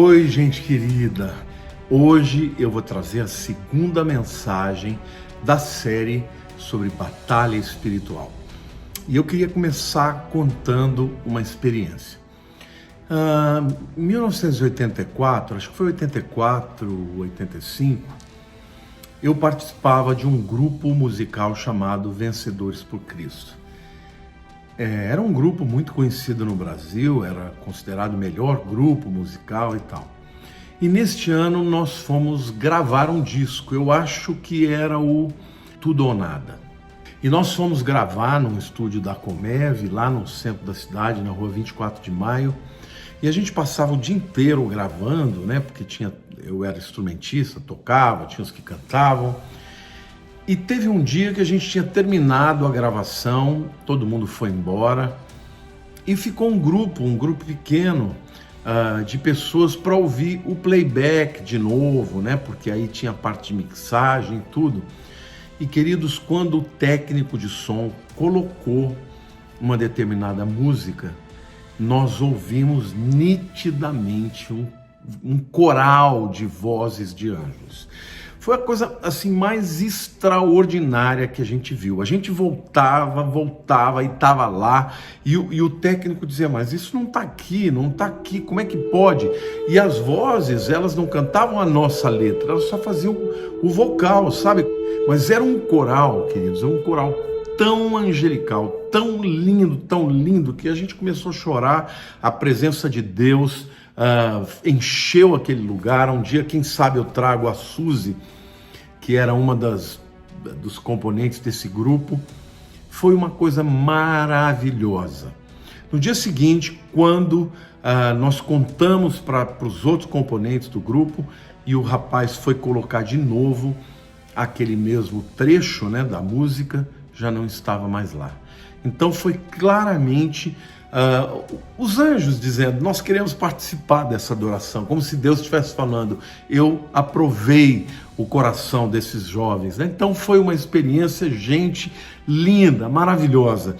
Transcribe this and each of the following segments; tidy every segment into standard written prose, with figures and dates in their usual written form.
Oi, gente querida. Hoje eu vou trazer a segunda mensagem da série sobre batalha espiritual. E eu queria começar contando uma experiência. Em 1984, acho que foi 84, 85, eu participava de um grupo musical chamado Vencedores por Cristo. Era um grupo muito conhecido no Brasil, era considerado o melhor grupo musical e tal. E neste ano nós fomos gravar um disco, eu acho que era o Tudo ou Nada. E nós fomos gravar num estúdio da Comev, lá no centro da cidade, na rua 24 de Maio. E a gente passava o dia inteiro gravando, né? Porque eu era instrumentista, tocava, tinha os que cantavam. E teve um dia que a gente tinha terminado a gravação, todo mundo foi embora e ficou um grupo pequeno de pessoas para ouvir o playback de novo, né? Porque aí tinha a parte de mixagem e tudo. E queridos, quando o técnico de som colocou uma determinada música, nós ouvimos nitidamente um coral de vozes de anjos. Foi a coisa assim mais extraordinária que a gente viu. A gente voltava e estava lá, e o técnico dizia, mas isso não está aqui, como é que pode? E as vozes, elas não cantavam a nossa letra, elas só faziam o vocal, sabe? Mas era um coral, queridos, um coral tão angelical, tão lindo, que a gente começou a chorar. A presença de Deus encheu aquele lugar. Um dia, quem sabe, eu trago a Suzy, que era uma dos componentes desse grupo. Foi uma coisa maravilhosa. No dia seguinte, quando nós contamos para os outros componentes do grupo, e o rapaz foi colocar de novo aquele mesmo trecho, né, da música, já não estava mais lá. Então foi claramente os anjos dizendo, nós queremos participar dessa adoração, como se Deus estivesse falando, eu aprovei o coração desses jovens, né? Então foi uma experiência, gente, linda, maravilhosa.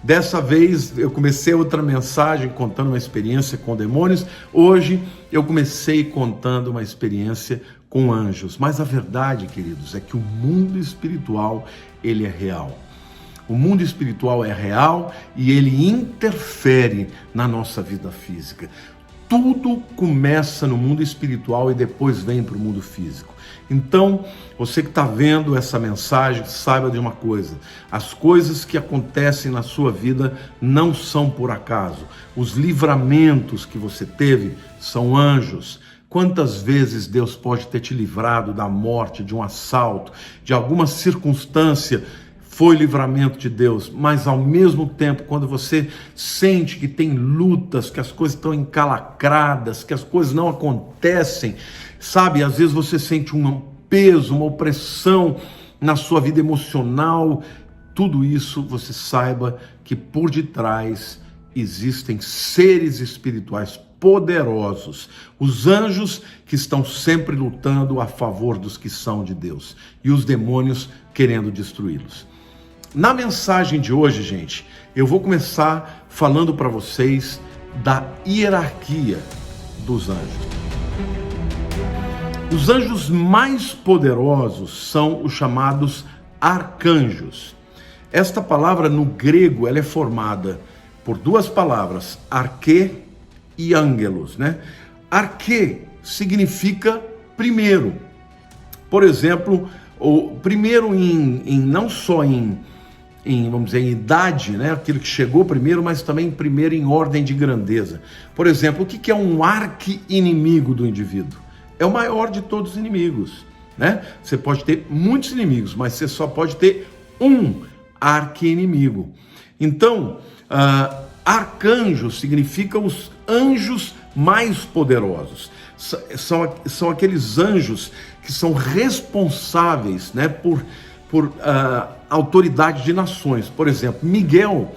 Dessa vez eu comecei outra mensagem contando uma experiência com demônios. Hoje eu comecei contando uma experiência com anjos. Mas a verdade, queridos, é que o mundo espiritual, ele é real. O mundo espiritual é real e ele interfere na nossa vida física. Tudo começa no mundo espiritual e depois vem para o mundo físico. Então, você que está vendo essa mensagem, saiba de uma coisa: as coisas que acontecem na sua vida não são por acaso. Os livramentos que você teve são anjos. Quantas vezes Deus pode ter te livrado da morte, de um assalto, de alguma circunstância? Foi livramento de Deus, mas ao mesmo tempo, quando você sente que tem lutas, que as coisas estão encalacradas, que as coisas não acontecem, sabe? Às vezes você sente um peso, uma opressão na sua vida emocional. Tudo isso, você saiba que por detrás existem seres espirituais poderosos, os anjos que estão sempre lutando a favor dos que são de Deus e os demônios querendo destruí-los. Na mensagem de hoje, gente, eu vou começar falando para vocês da hierarquia dos anjos. Os anjos mais poderosos são os chamados arcanjos. Esta palavra no grego ela é formada por duas palavras, arque e ângelos, né? Arque significa primeiro. Por exemplo, o primeiro não só em vamos dizer, em idade, né? Aquilo que chegou primeiro, mas também primeiro em ordem de grandeza. Por exemplo, o que é um arqui-inimigo do indivíduo? É o maior de todos os inimigos, né? Você pode ter muitos inimigos, mas você só pode ter um arqui-inimigo. Então, arcanjo significa os anjos mais poderosos. São aqueles anjos que são responsáveis, né, por autoridade de nações. Por exemplo, Miguel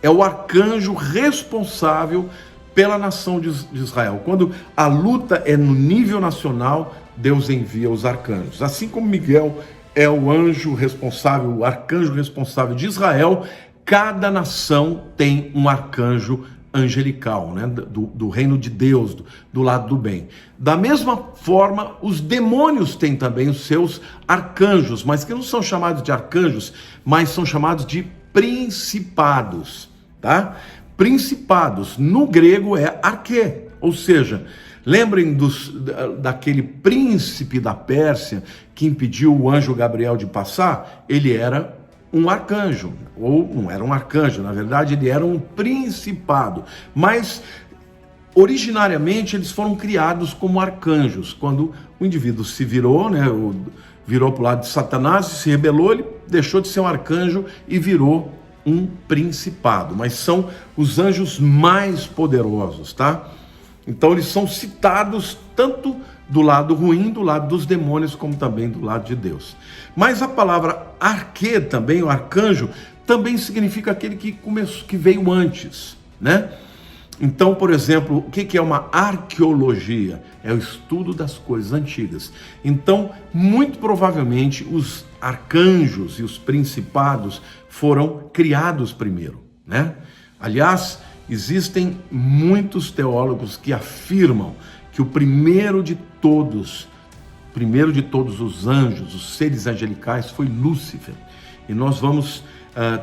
é o arcanjo responsável pela nação de Israel. Quando a luta é no nível nacional, Deus envia os arcanjos. Assim como Miguel é o anjo responsável, o arcanjo responsável de Israel, cada nação tem um arcanjo angelical, né? do reino de Deus, do lado do bem. Da mesma forma, os demônios têm também os seus arcanjos, mas que não são chamados de arcanjos, mas são chamados de principados, tá? Principados, no grego é arquê, ou seja, lembrem daquele príncipe da Pérsia que impediu o anjo Gabriel de passar? Ele era um arcanjo, ou não era um arcanjo, na verdade ele era um principado, mas originariamente eles foram criados como arcanjos. Quando o indivíduo se virou, né, virou para o lado de Satanás, se rebelou, ele deixou de ser um arcanjo e virou um principado, mas são os anjos mais poderosos, tá? Então eles são citados tanto do lado ruim, do lado dos demônios, como também do lado de Deus. Mas a palavra arquê também, o arcanjo, também significa aquele que veio antes, né? Então, por exemplo, o que é uma arqueologia? É o estudo das coisas antigas. Então, muito provavelmente, os arcanjos e os principados foram criados primeiro, né? Aliás, existem muitos teólogos que afirmam que o primeiro de todos os anjos, os seres angelicais, foi Lúcifer. E nós vamos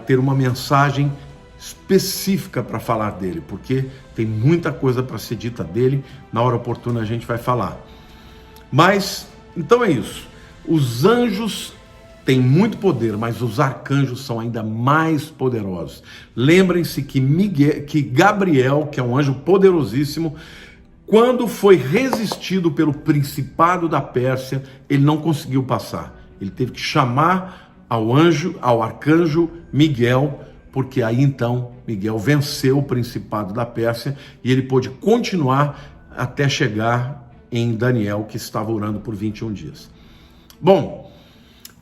ter uma mensagem específica para falar dele, porque tem muita coisa para ser dita dele, na hora oportuna a gente vai falar. Mas, então é isso. Os anjos têm muito poder, mas os arcanjos são ainda mais poderosos. Lembrem-se que Gabriel, que é um anjo poderosíssimo, quando foi resistido pelo principado da Pérsia, ele não conseguiu passar. Ele teve que chamar ao arcanjo Miguel, porque aí então Miguel venceu o principado da Pérsia e ele pôde continuar até chegar em Daniel, que estava orando por 21 dias. Bom,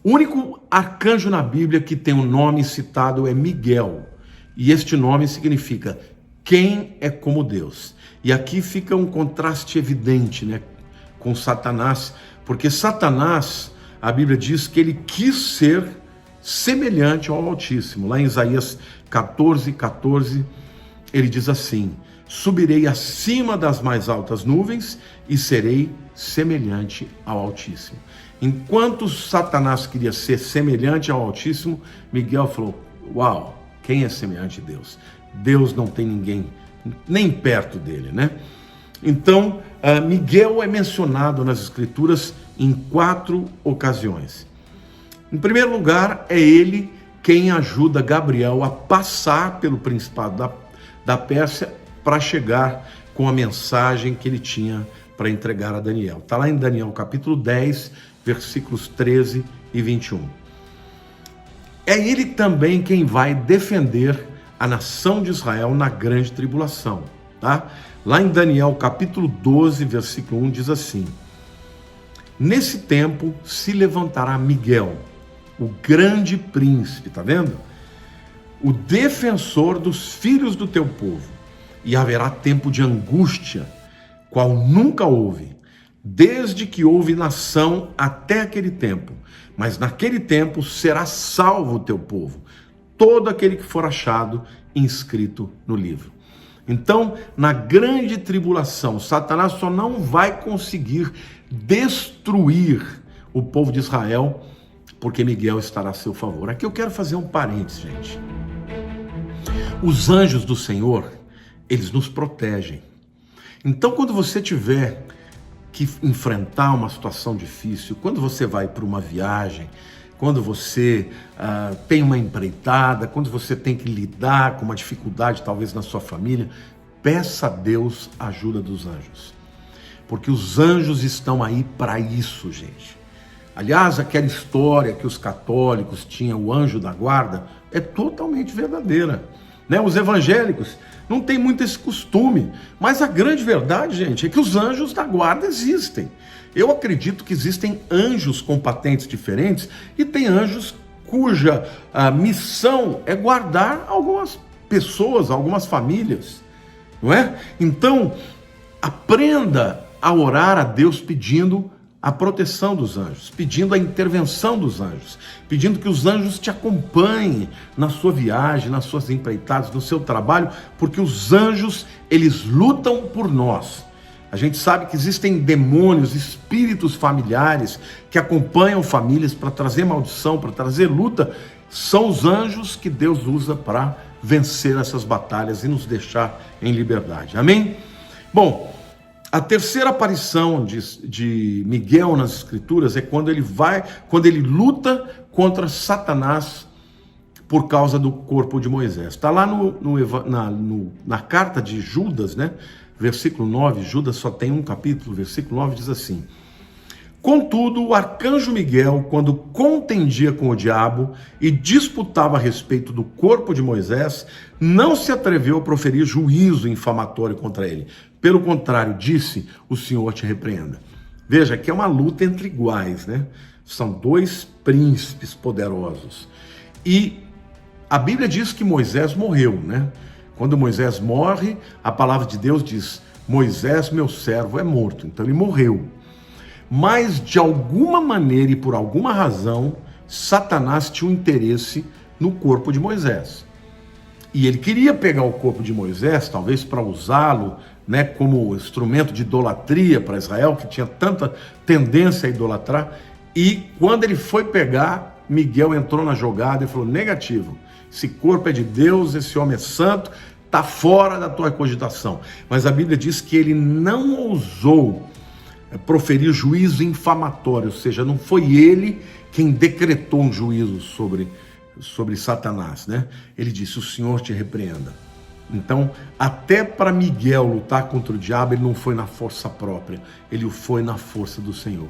o único arcanjo na Bíblia que tem um nome citado é Miguel, e este nome significa quem é como Deus. E aqui fica um contraste evidente, né, com Satanás, porque Satanás, a Bíblia diz que ele quis ser semelhante ao Altíssimo. Lá em Isaías 14:14, ele diz assim: subirei acima das mais altas nuvens e serei semelhante ao Altíssimo. Enquanto Satanás queria ser semelhante ao Altíssimo, Miguel falou: uau, quem é semelhante a Deus? Deus não tem ninguém nem perto dele, né? Então, Miguel é mencionado nas Escrituras em 4 ocasiões. Em primeiro lugar, é ele quem ajuda Gabriel a passar pelo principado da Pérsia para chegar com a mensagem que ele tinha para entregar a Daniel. Está lá em Daniel capítulo 10, versículos 13 e 21. É ele também quem vai defender a nação de Israel na grande tribulação, tá? Lá em Daniel capítulo 12, versículo 1 diz assim: nesse tempo se levantará Miguel, o grande príncipe, tá vendo? O defensor dos filhos do teu povo, e haverá tempo de angústia, qual nunca houve, desde que houve nação até aquele tempo. Mas naquele tempo será salvo o teu povo, todo aquele que for achado inscrito no livro. Então, na grande tribulação, Satanás só não vai conseguir destruir o povo de Israel, porque Miguel estará a seu favor. Aqui eu quero fazer um parênteses, gente. Os anjos do Senhor, eles nos protegem. Então, quando você tiver que enfrentar uma situação difícil, quando você vai para uma viagem, quando você tem uma empreitada, quando você tem que lidar com uma dificuldade talvez na sua família, peça a Deus a ajuda dos anjos, porque os anjos estão aí para isso, gente. Aliás, aquela história que os católicos tinham, o anjo da guarda, é totalmente verdadeira, né? Os evangélicos não têm muito esse costume, mas a grande verdade, gente, é que os anjos da guarda existem. Eu acredito que existem anjos com patentes diferentes e tem anjos cuja missão é guardar algumas pessoas, algumas famílias, não é? Então, aprenda a orar a Deus pedindo a proteção dos anjos, pedindo a intervenção dos anjos, pedindo que os anjos te acompanhem na sua viagem, nas suas empreitadas, no seu trabalho, porque os anjos, eles lutam por nós. A gente sabe que existem demônios, espíritos familiares que acompanham famílias para trazer maldição, para trazer luta. São os anjos que Deus usa para vencer essas batalhas e nos deixar em liberdade. Amém? Bom, a terceira aparição de Miguel nas Escrituras é quando ele luta contra Satanás por causa do corpo de Moisés. Está lá na carta de Judas, né? Versículo 9, Judas só tem um capítulo, versículo 9 diz assim: contudo, o arcanjo Miguel, quando contendia com o diabo e disputava a respeito do corpo de Moisés, não se atreveu a proferir juízo infamatório contra ele. Pelo contrário, disse: o Senhor te repreenda. Veja que é uma luta entre iguais, né? São dois príncipes poderosos. E a Bíblia diz que Moisés morreu, né? Quando Moisés morre, a palavra de Deus diz: Moisés, meu servo, é morto. Então ele morreu. Mas de alguma maneira e por alguma razão, Satanás tinha um interesse no corpo de Moisés. E ele queria pegar o corpo de Moisés, talvez para usá-lo, né, como instrumento de idolatria para Israel, que tinha tanta tendência a idolatrar. E quando ele foi pegar, Miguel entrou na jogada e falou: negativo, esse corpo é de Deus, esse homem é santo, está fora da tua cogitação. Mas a Bíblia diz que ele não ousou proferir juízo infamatório, ou seja, não foi ele quem decretou um juízo sobre Satanás, né? Ele disse: o Senhor te repreenda. Então, até para Miguel lutar contra o diabo, ele não foi na força própria, ele foi na força do Senhor.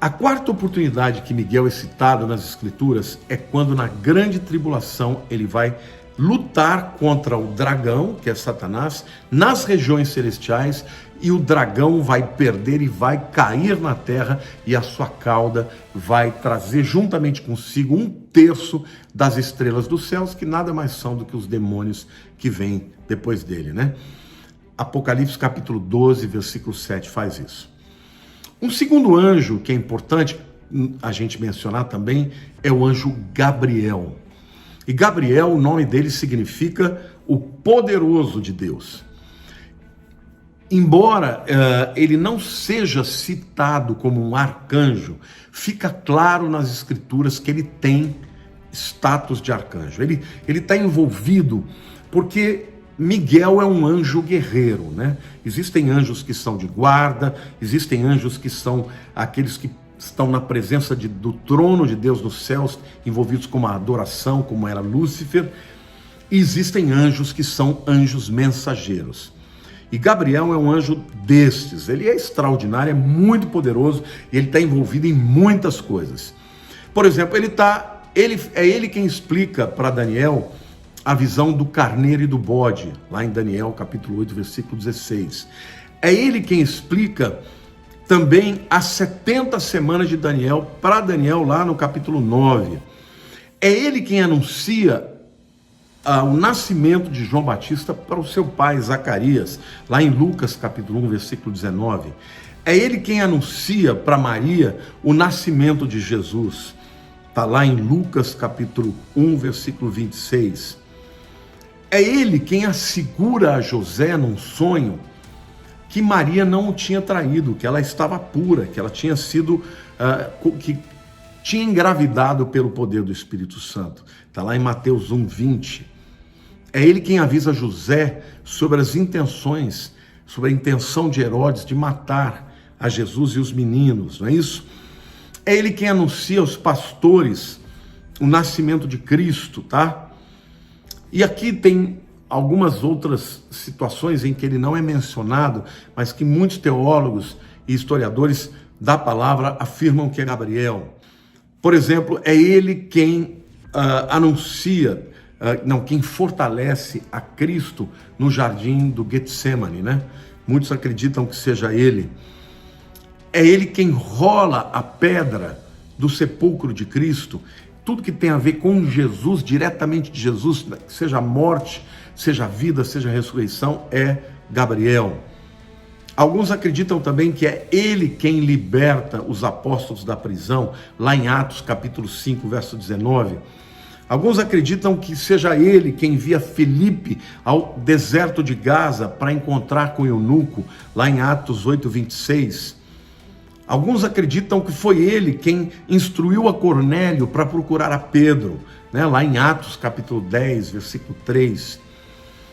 A quarta oportunidade que Miguel é citado nas Escrituras é quando na grande tribulação ele vai lutar contra o dragão, que é Satanás, nas regiões celestiais, e o dragão vai perder e vai cair na terra, e a sua cauda vai trazer juntamente consigo 1/3 das estrelas dos céus, que nada mais são do que os demônios que vêm depois dele, né? Apocalipse capítulo 12, versículo 7 faz isso. Um segundo anjo que é importante a gente mencionar também é o anjo Gabriel. E Gabriel, o nome dele significa o poderoso de Deus. Embora ele não seja citado como um arcanjo, fica claro nas Escrituras que ele tem status de arcanjo. Ele está envolvido porque Miguel é um anjo guerreiro, né? Existem anjos que são de guarda, existem anjos que são aqueles que estão na presença do trono de Deus nos céus, envolvidos com uma adoração, como era Lúcifer. E existem anjos que são anjos mensageiros. E Gabriel é um anjo destes. Ele é extraordinário, é muito poderoso, e ele está envolvido em muitas coisas. Por exemplo, é ele quem explica para Daniel a visão do carneiro e do bode, lá em Daniel capítulo 8, versículo 16. É ele quem explica também as 70 semanas de Daniel para Daniel lá no capítulo 9. É ele quem anuncia o nascimento de João Batista para o seu pai Zacarias, lá em Lucas capítulo 1, versículo 19. É ele quem anuncia para Maria o nascimento de Jesus. Está lá em Lucas capítulo 1, versículo 26. É ele quem assegura a José num sonho que Maria não o tinha traído, que ela estava pura, que ela tinha sido, que tinha engravidado pelo poder do Espírito Santo. Está lá em Mateus 1, 20. É ele quem avisa José sobre as intenções, sobre a intenção de Herodes de matar a Jesus e os meninos, não é isso? É ele quem anuncia aos pastores o nascimento de Cristo, tá? E aqui tem algumas outras situações em que ele não é mencionado, mas que muitos teólogos e historiadores da palavra afirmam que é Gabriel. Por exemplo, é ele quem quem fortalece a Cristo no jardim do Getsemane, né? Muitos acreditam que seja ele. É ele quem rola a pedra do sepulcro de Cristo. Tudo que tem a ver com Jesus, diretamente de Jesus, seja a morte, seja a vida, seja a ressurreição, é Gabriel. Alguns acreditam também que é ele quem liberta os apóstolos da prisão, lá em Atos capítulo 5, verso 19. Alguns acreditam que seja ele quem envia Filipe ao deserto de Gaza para encontrar com o eunuco, lá em Atos 8, 26. Alguns acreditam que foi ele quem instruiu a Cornélio para procurar a Pedro, né, lá em Atos capítulo 10, versículo 3.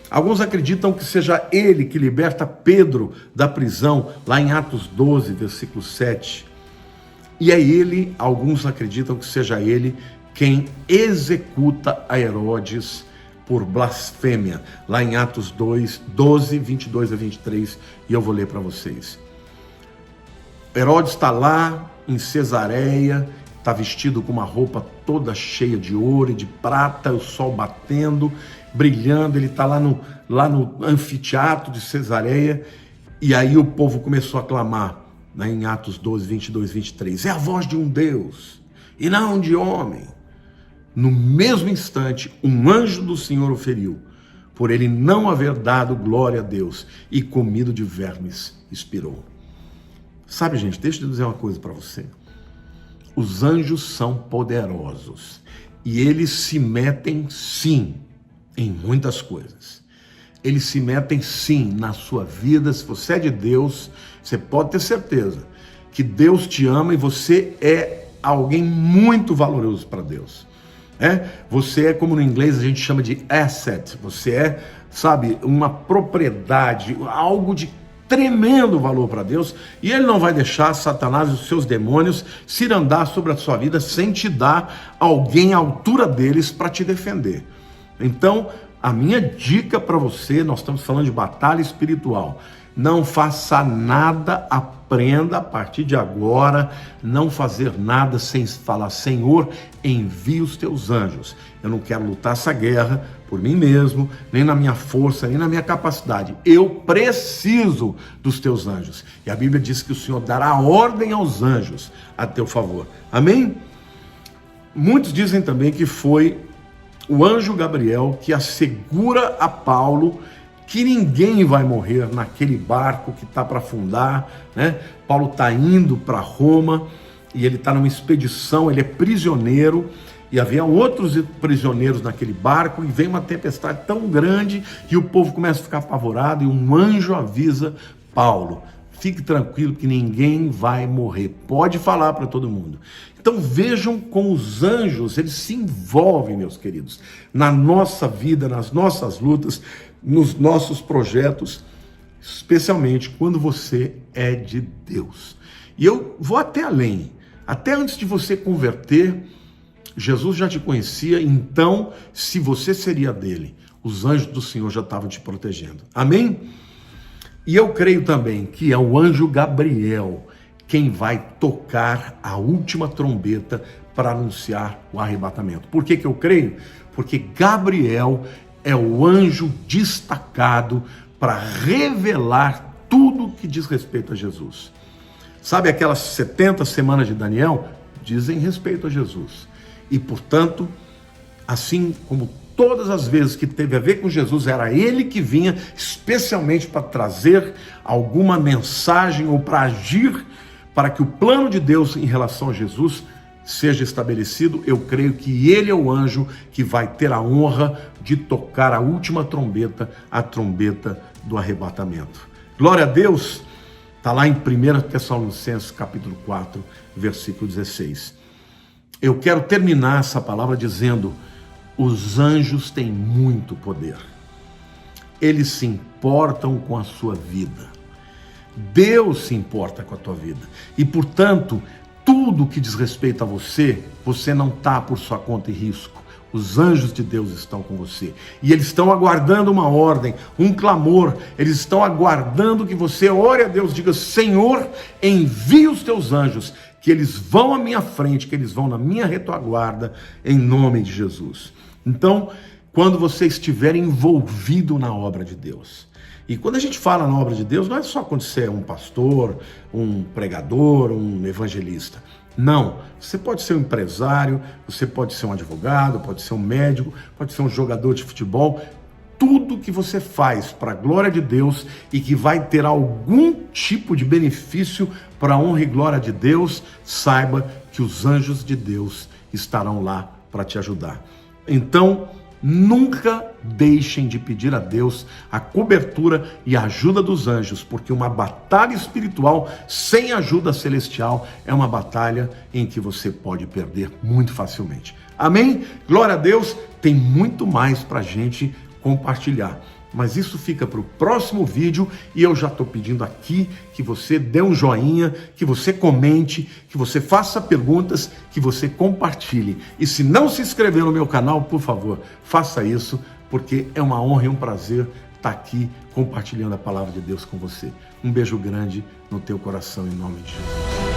Alguns acreditam que seja ele que liberta Pedro da prisão, lá em Atos 12, versículo 7. E é ele, alguns acreditam que seja ele, quem executa a Herodes por blasfêmia, lá em Atos 2, 12, 22 a 23, e eu vou ler para vocês. Herodes está lá em Cesareia, está vestido com uma roupa toda cheia de ouro e de prata, o sol batendo, brilhando, ele está lá no anfiteatro de Cesareia, e aí o povo começou a clamar, né, em Atos 12, 22, 23, é a voz de um Deus, e não de homem. No mesmo instante, um anjo do Senhor o feriu, por ele não haver dado glória a Deus, e comido de vermes expirou. Sabe, gente, deixa eu dizer uma coisa para você. Os anjos são poderosos, e eles se metem, sim, em muitas coisas. Eles se metem, sim, na sua vida. Se você é de Deus, você pode ter certeza que Deus te ama e você é alguém muito valoroso para Deus. Você é, como no inglês a gente chama de asset, você é, sabe, uma propriedade, algo de tremendo valor para Deus, e Ele não vai deixar Satanás e os seus demônios cirandar sobre a sua vida sem te dar alguém à altura deles para te defender. Então, a minha dica para você, nós estamos falando de batalha espiritual, não faça nada, aprenda a partir de agora, não fazer nada sem falar, Senhor, envia os teus anjos. Eu não quero lutar essa guerra por mim mesmo, nem na minha força, nem na minha capacidade. Eu preciso dos teus anjos. E a Bíblia diz que o Senhor dará ordem aos anjos a teu favor. Amém? Muitos dizem também que foi o anjo Gabriel que assegura a Paulo que ninguém vai morrer naquele barco que está para afundar, né? Paulo está indo para Roma e ele está numa expedição, ele é prisioneiro, e havia outros prisioneiros naquele barco, e vem uma tempestade tão grande que o povo começa a ficar apavorado, e um anjo avisa Paulo: fique tranquilo que ninguém vai morrer, pode falar para todo mundo. Então vejam como os anjos, eles se envolvem, meus queridos, na nossa vida, nas nossas lutas, nos nossos projetos, especialmente quando você é de Deus. E eu vou até além, até antes de você converter, Jesus já te conhecia, então se você seria dele, os anjos do Senhor já estavam te protegendo. Amém? E eu creio também que é o anjo Gabriel quem vai tocar a última trombeta para anunciar o arrebatamento. Por que eu creio? Porque Gabriel é o anjo destacado para revelar tudo que diz respeito a Jesus. Sabe aquelas 70 semanas de Daniel? Dizem respeito a Jesus. E, portanto, assim como todas as vezes que teve a ver com Jesus, era ele que vinha especialmente para trazer alguma mensagem ou para agir para que o plano de Deus em relação a Jesus seja estabelecido. Eu creio que ele é o anjo que vai ter a honra de tocar a última trombeta, a trombeta do arrebatamento. Glória a Deus! Está lá em 1 Tessalonicenses capítulo 4, versículo 16. Eu quero terminar essa palavra dizendo: os anjos têm muito poder. Eles se importam com a sua vida. Deus se importa com a tua vida. E, portanto, tudo que diz respeito a você, você não está por sua conta e risco. Os anjos de Deus estão com você. E eles estão aguardando uma ordem, um clamor. Eles estão aguardando que você ore a Deus, diga: Senhor, envia os teus anjos, que eles vão à minha frente, que eles vão na minha retaguarda, em nome de Jesus. Então, quando você estiver envolvido na obra de Deus, e quando a gente fala na obra de Deus, não é só quando você é um pastor, um pregador, um evangelista. Não, você pode ser um empresário, você pode ser um advogado, pode ser um médico, pode ser um jogador de futebol. tudo que você faz para a glória de Deus e que vai ter algum tipo de benefício para a honra e glória de Deus, saiba que os anjos de Deus estarão lá para te ajudar. Então, nunca deixem de pedir a Deus a cobertura e a ajuda dos anjos, porque uma batalha espiritual sem ajuda celestial é uma batalha em que você pode perder muito facilmente. Amém? Glória a Deus, tem muito mais para a gente compartilhar. Mas isso fica para o próximo vídeo e eu já estou pedindo aqui que você dê um joinha, que você comente, que você faça perguntas, que você compartilhe. E se não se inscreveu no meu canal, por favor, faça isso, porque é uma honra e um prazer estar aqui compartilhando a palavra de Deus com você. Um beijo grande no teu coração em nome de Jesus.